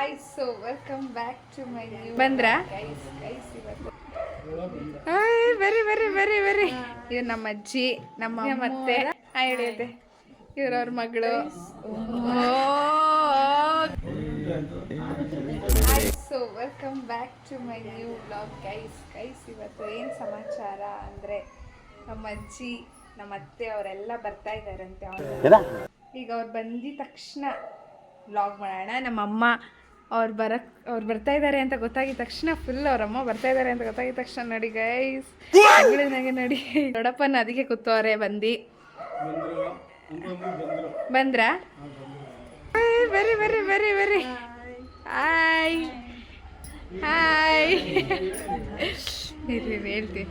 guys, so welcome back to my new Bandra guys ಇವತ್ತು ಬರ್ರಿ ಇವ್ರು ನಮ್ಮ ಅಜ್ಜಿ ನಮ್ಮ ಮತ್ತೆ ಹೇಳಿದೆ ಇವ್ರವ್ರ ಮಗಳು so welcome back to my new vlog guys ಇವತ್ತು ಏನು ಸಮಾಚಾರ ಅಂದರೆ ನಮ್ಮ ಅಜ್ಜಿ ನಮ್ಮ ಅತ್ತೆ ಅವರೆಲ್ಲ ಬರ್ತಾ ಇದ್ದಾರಂತೆ ಈಗ ಅವ್ರು ಬಂದಿದ ತಕ್ಷಣ ವ್ಲಾಗ್ ಮಾಡೋಣ. ನಮ್ಮಮ್ಮ ಅವ್ರು ಬರ್ತಾ ಇದ್ದಾರೆ ಅಂತ ಗೊತ್ತಾಗಿದ ತಕ್ಷಣ ಫುಲ್ ಅವ್ರಮ್ಮ ಬರ್ತಾ ಇದ್ದಾರೆ ಅಂತ ಗೊತ್ತಾಗಿದ ತಕ್ಷಣ ನೋಡಿ ಗೈಸ್ ನನಗೆ ನೋಡಿ ದೊಡ್ಡಪ್ಪನ ಅದಕ್ಕೆ ಕೂತವ್ರೆ ಬಂದ್ರಾ ಬರ್ರಿ ಹಾಯ್ ಹೇಳ್ತೀವಿ.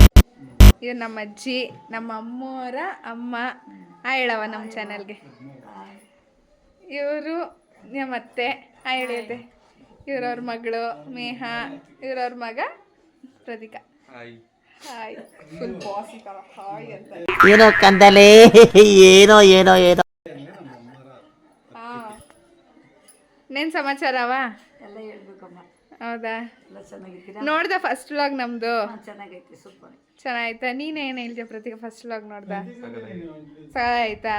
ಇವ್ರು ನಮ್ಮ ಅಜ್ಜಿ ನಮ್ಮ ಅಮ್ಮವರ ಅಮ್ಮ ಹೇಳವ ನಮ್ಮ ಚಾನಲ್ಗೆ. ಇವರು ನಮ್ಮತ್ತೆ ಹೇಳಿದೆ ಇವ್ರವ್ರ ಮಗಳು ಮೇಹ, ಇವ್ರವ್ರ ಮಗ ಪ್ರತೀಕಾ. ಹಾಯ್ ಫುಲ್ ಬಾಸ್ ಇದ್ದಾವ ಹಾಯ್ ಅಂತ ಏನೋ ಕಂದಲೆ ಏನೋ ನೇನ್ ಸಮಾಚಾರವ ಎಲ್ಲ ಹೇಳ್ಬೇಕಮ್ಮ. ಹೌದಾ, ಎಲ್ಲ ಚೆನ್ನಾಗಿದ್ದೀರಾ? ನೋಡ್ದ ಫಸ್ಟ್ ವ್ಲಾಗ್ ನಮ್ದು? ಚೆನ್ನಾಗೈತೆ, ಸೂಪರ್. ಚೆನ್ನಾಯ್ತಾ? ನೀನೇನು ಹೇಳ್ತೀಯ ಪ್ರತೀಕಾ? ಫಸ್ಟ್ ವ್ಲಾಗ್ ನೋಡ್ದ? ಚೆನ್ನಾಯ್ತಾ?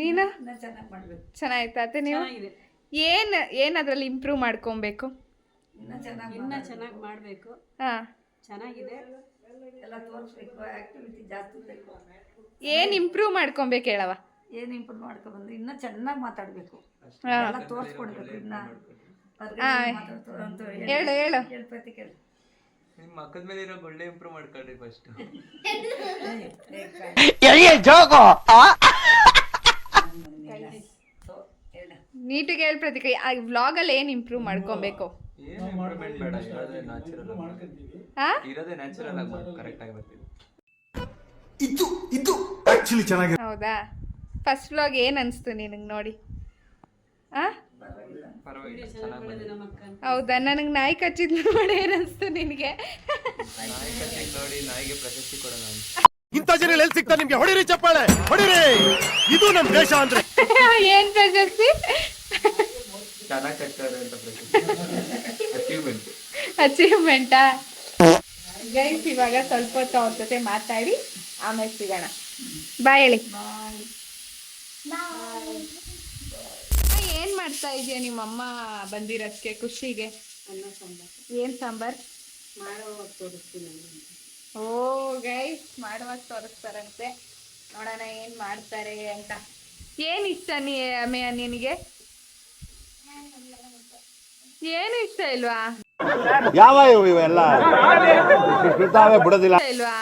ನೀನು ಚೆನ್ನಾಗಿ ಮಾಡ್ಬೇಕು. ಚೆನ್ನಾಯ್ತಾ ಅತ್ತೆ? ನೀವು ಏನು ಅದ್ರಲ್ಲಿ ಇಂಪ್ರೂವ್ ಮಾಡ್ಕೊಬೇಕು? ಇನ್ನ ಚೆನ್ನಾಗಿ ಮಾಡಬೇಕು. ಹಾಂ, ಚೆನ್ನಾಗಿದೆ. ಎಲ್ಲ ತೋರಿಸ್ಬೇಕು, ಆಕ್ಟಿವಿಟಿ ಜಾಸ್ತಿ ಬೇಕು. ಏನು ಇಂಪ್ರೂವ್ ಮಾಡ್ಕೊಬೇಕು ಹೇಳವ? ಏನು ಇಂಪ್ರೂವ್ ಮಾಡ್ಕೊಬಂದ್ರೆ ಇನ್ನ ಚೆನ್ನಾಗಿ ಮಾತಾಡಬೇಕು, ಎಲ್ಲ ತೋರಿಸ್ಕೊಡ್ಬೇಕು. ಇನ್ನ ಹೇಳು ಹೇಳ್ಪತಿ ಕೇಳಿ. ನಿಮ್ಮ ಮಕ್ಕದ ಮೇಲೆ ಇರೋ ಒಳ್ಳೆ ಇಂಪ್ರೂವ್ ಮಾಡ್ಕೊಳ್ರಿ ಫಸ್ಟ್. ನೀಟಿಗೆ ಹೇಳಿ ಪ್ರತೀಕ, ವ್ಲಾಗಲ್ಲಿ ಏನು ಇಂಪ್ರೂವ್ ಮಾಡ್ಕೊಬೇಕು? ಏನು ಇಂಪ್ರೂವ್ಮೆಂಟ್ ಬೇಡ, ಇರೋದೇ ನ್ಯಾಚುರಲ್ ಇರೋದೇ ನ್ಯಾಚುರಲ್ ಆಗಿ ಕರೆಕ್ಟ್ ಆಗಿ ಬರ್ತೀವಿ. ಇದು ಆಕ್ಚುಲಿ ಚೆನ್ನಾಗಿದೆ. ಹೌದಾ? ಫಸ್ಟ್ ವ್ಲಾಗ್ ಏನು ಅನಿಸ್ತು ನಿನಗೆ ನೋಡಿ? ಪರವಾಗಿಲ್ಲ, ಚೆನ್ನಾಗಿ ಬಂದಿದೆ. ಹೌದಾ? ನನಗೆ ನಾಯಿ ಕಚ್ಚಿದ್ ನೋಡಿ ಏನು ಅನಿಸ್ತು ನಿನಗೆ? ನಾಯಿ ಕಚ್ಚಿದ್ ನೋಡಿ ನಾಯಿಗೆ ಪ್ರಶಸ್ತಿ ಕೊಡೋಣ. ಇಂಥ ಜನ ಎಲ್ಲಿ ಸಿಗ್ತಾ ನಿಮ್ಗೆ? ಹೊಡಿರಿ ಚಪ್ಪಾಳೆ, ಹೊಡಿರಿ. ಇದು ನಮ್ಮ ದೇಶ ಅಂದ್ರೆ ಏನ್ ಪ್ರಶಸ್ತಿ? ಚೆನ್ನಾಗಿ ಕಚ್ಚಾರೆ ಅಂತ ಪ್ರಶಸ್ತಿ. ಅಚೀವ್ಮೆಂಟಾ? ಗೈಸ್ ಇವಾಗ ಸ್ವಲ್ಪ ಹೊತ್ತು ಅವ್ರ ಜೊತೆ ಮಾತಾಡಿ ಆಮೇಲೆ ಸಿಗೋಣ. ಬಾಯ್ ಹೇಳಿ. ಏನ್ ಮಾಡ್ತಾ ಇದೆಯಾ ನಿಮ್ಮಮ್ಮ ಬಂದಿರೋದಕ್ಕೆ ಖುಷಿಗೆ? ಏನ್ ಸಾಂಬಾರ್? ಓ ಗೈಸ್, ಮಾಡುವಾಗ ತೋರಿಸ್ತಾರಂತೆ, ನೋಡೋಣ ಏನ್ ಮಾಡ್ತಾರೆ ಅಂತ. ಏನ್ ಇಷ್ಟ ನಿನಗೆ? ಏನು ಇಷ್ಟ ಇಲ್ವಾ? ಯಾವ ಇವೆಲ್ಲ ಬಿಡೋದಿಲ್ಲ ಇಲ್ವಾ?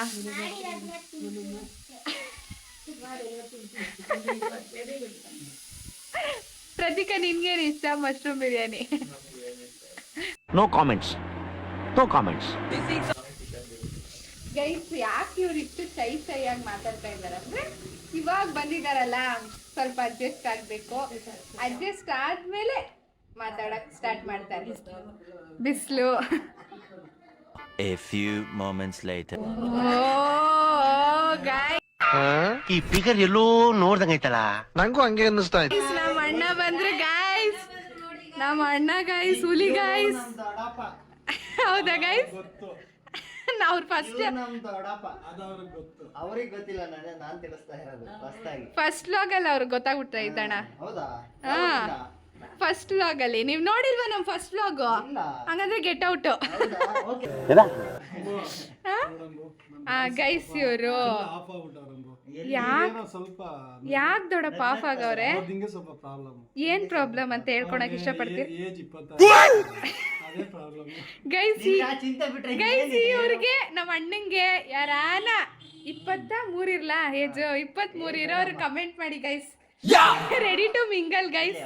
ಪ್ರತೀಕಾ ನಿನ್ಗೇನು ಇಷ್ಟ? Mushroom biryani. No comments. Guys, ಯಾಕೆ ಇವ್ರು ಇಷ್ಟು ಸೈಯಾಗಿ ಮಾತಾಡ್ತಾ ಇದ್ದಾರೆ ಅಂದ್ರೆ, ಇವಾಗ ಬಂದಿದಾರಲ್ಲ ಸ್ವಲ್ಪ ಅಡ್ಜಸ್ಟ್ ಆಗ್ಬೇಕು. ಅಡ್ಜಸ್ಟ್ ಆದ್ಮೇಲೆ ಮಾತಾಡಕ್ ಸ್ಟಾರ್ಟ್ ಮಾಡ್ತಾರೆ. ಬಿಸಿಲು. A few moments later. ಈ ಫಿಗರ್ ಎಲ್ಲೋ ನೋಡ್ದಂಗೈತಲ್ಲ, ನಂಗೂ ಹಂಗೆ ಅನ್ನಿಸ್ತಾ ಇತ್ತು. ನಮ್ಮ ಅಣ್ಣ ಬಂದ್ರೆ ಗೈಸ್, ನಮ್ಮ ಅಣ್ಣ ಗೈಸ್, ಹುಲಿ ಗೈಸ್. ಹೌದಾ ಗೈಸ್? ಅವ್ರು ಫಸ್ಟ್ ವ್ಲಾಗ್ ಅಲ್ಲಿ ಅವ್ರಿಗೆ ಗೊತ್ತಾಗ್ಬಿಟ್ಟ ಇದ್ದಣ್ಣ. ಹಾ, ಫಸ್ಟ್ ವ್ಲಾಗ್ ಅಲ್ಲಿ ನೀವು ನೋಡಿಲ್ವಾ ನಮ್ಮ ಫಸ್ಟ್ ವ್ಲಾಗ್? ಹಂಗಂದ್ರೆ ಗೆಟ್ ಔಟ್. ಗೈಸ್ ಇವರು ಯಾಕೆ ದೊಡ್ಡಪ್ಪ ಆಫ್ ಆಗವ್ರೆ? ಏನ್ ಪ್ರಾಬ್ಲಮ್ ಅಂತ ಹೇಳ್ಕೊಳಕ್ ಇಷ್ಟಪಡ್ತೀರಿ ಗೈಸ್? ಇವ್ರಿಗೆ ನಮ್ಮ ಅಣ್ಣಂಗೆ ಯಾರಾನ 23 ಇರ್ಲಾ ಏಜ್, 23 ಇರೋರು ಕಮೆಂಟ್ ಮಾಡಿ guys. Ready to mingle guys.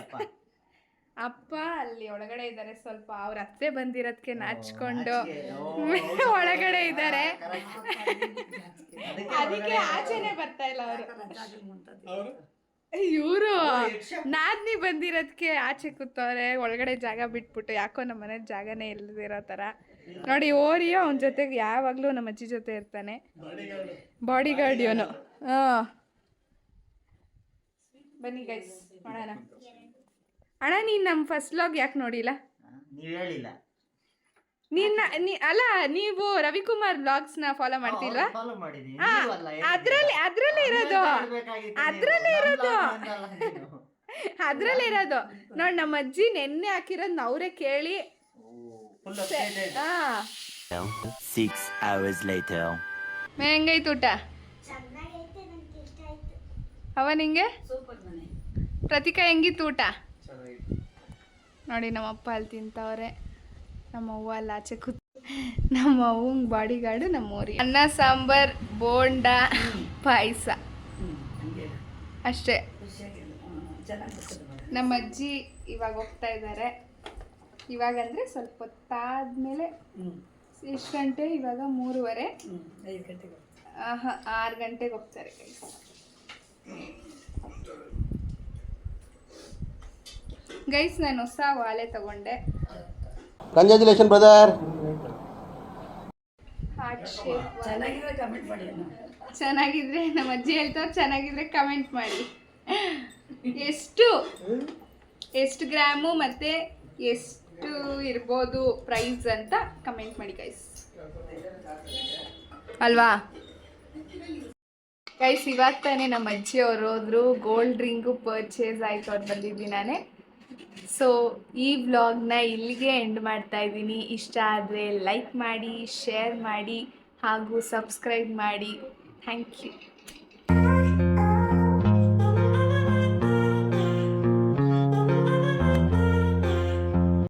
ಅಪ್ಪ ಅಲ್ಲಿ ಒಳಗಡೆ ಇದ್ದಾರೆ, ಸ್ವಲ್ಪ ಅವ್ರ ಅತ್ತೆ ಬಂದಿರೋದಕ್ಕೆ ನಾಚ್ಕೊಂಡು ಒಳಗಡೆ ಇದ್ದಾರೆ, ಅದಕ್ಕೆ ಆಚೆನೆ ಬರ್ತಾ ಇಲ್ಲ ಅವರು. ಇವರು ನಾದ್ನಿ ಬಂದಿರೋದಕ್ಕೆ ಆಚೆ ಕೂತವ್ರೆ, ಒಳಗಡೆ ಜಾಗ ಬಿಟ್ಬಿಟ್ಟು. ಯಾಕೋ ನಮ್ಮ ಮನೆ ಜಾಗನೇ ಇಲ್ಲದಿರೋ ಥರ ನೋಡಿ. ಓರಿಯೋ ಅವನ ಜೊತೆಗೆ ಯಾವಾಗಲೂ ನಮ್ಮ ಅಜ್ಜಿ ಜೊತೆ ಇರ್ತಾನೆ, ಬಾಡಿ ಗಾರ್ಡ್ ಇವನು. ಬನ್ನಿ ಗೈಸ್ ಮಾಡೋಣ. ಅಣ್ಣ ನೀನು ನಮ್ಮ ಫಸ್ಟ್ ವ್ಲಾಗ್ ಯಾಕೆ ನೋಡಿಲ್ಲ? ನೀವ್ ಹೇಳಿಲ್ಲ. ಅಲ್ಲ ನೀವು ರವಿಕುಮಾರ್ ವ್ಲಾಗ್ಸ್ನ ಫಾಲೋ ಮಾಡ್ತಿಲ್ವಾ? ಫಾಲೋ ಮಾಡಿದೀನಿ. ಹಾ, ಅದ್ರಲ್ಲಿ ಇರೋದು ನೋಡಿ. ನಮ್ಮ ಅಜ್ಜಿ ನೆನ್ನೆ ಹಾಕಿರೋದು ಅವರೇ ಕೇಳಿ. ಹಾ 6 hours later. ಹೆಂಗೈತು ಊಟ? ಅವ ನಿಂಗೆ? ಪ್ರತಿಕಾ ಹೆಂಗಿತ್ತು ಊಟ? ನೋಡಿ ನಮ್ಮಪ್ಪ ಅಲ್ಲಿ ತಿಂತವ್ರೆ, ನಮ್ಮ ಅವ್ವ ಅಲ್ಲಿ ಆಚೆ ಕೂತ್. ನಮ್ಮ ಅವ್ವಂಗೆ ಬಾಡಿ ಗಾರ್ಡು ನಮ್ಮ ಊರಿ. ಅನ್ನ ಸಾಂಬಾರ್, ಬೋಂಡ, ಪಾಯಸ ಅಷ್ಟೇ. ನಮ್ಮ ಅಜ್ಜಿ ಇವಾಗ ಹೋಗ್ತಾ ಇದ್ದಾರೆ. ಇವಾಗಂದರೆ ಸ್ವಲ್ಪ ಹೊತ್ತಾದ್ಮೇಲೆ. ಎಷ್ಟು ಗಂಟೆ ಇವಾಗ? 3:30. 6 ಗಂಟೆಗೆ ಹೋಗ್ತಾರೆ ಗೈಸ್. ನಾನು ಹೊಸ ವಾಲೆ ತಗೊಂಡೆ. Congratulation brother. Heart shape. ಚೆನ್ನಾಗಿದ್ರೆ ಕಮೆಂಟ್ ಮಾಡಿ. ಚೆನ್ನಾಗಿದ್ರೆ ನಮ್ಮ ಅಜ್ಜಿ ಹೇಳ್ತಾರೆ, ಚೆನ್ನಾಗಿದ್ರೆ ಕಮೆಂಟ್ ಮಾಡಿ. ಎಷ್ಟು ಗ್ರಾಮು ಮತ್ತು ಎಷ್ಟು ಇರ್ಬೋದು ಪ್ರೈಸ್ ಅಂತ ಕಮೆಂಟ್ ಮಾಡಿ ಗೈಸ್, ಅಲ್ವಾ ಗೈಸ್? ಇವಾಗ ತಾನೇ ನಮ್ಮ ಅಜ್ಜಿ ಅವರು ಹೋದ್ರು, ಗೋಲ್ಡ್ ರಿಂಗು ಪರ್ಚೇಸ್ ಆಯಿತು, ಅವ್ರು ಬಂದಿದ್ದೀನಿ ನಾನೇ. ಸೊ ಈ ವ್ಲಾಗ್ನ ಇಲ್ಲಿಗೆ ಎಂಡ್ ಮಾಡ್ತಾ ಇದ್ದೀನಿ. ಇಷ್ಟ ಆದರೆ ಲೈಕ್ ಮಾಡಿ, ಶೇರ್ ಮಾಡಿ ಹಾಗೂ ಸಬ್ಸ್ಕ್ರೈಬ್ ಮಾಡಿ. Thank you.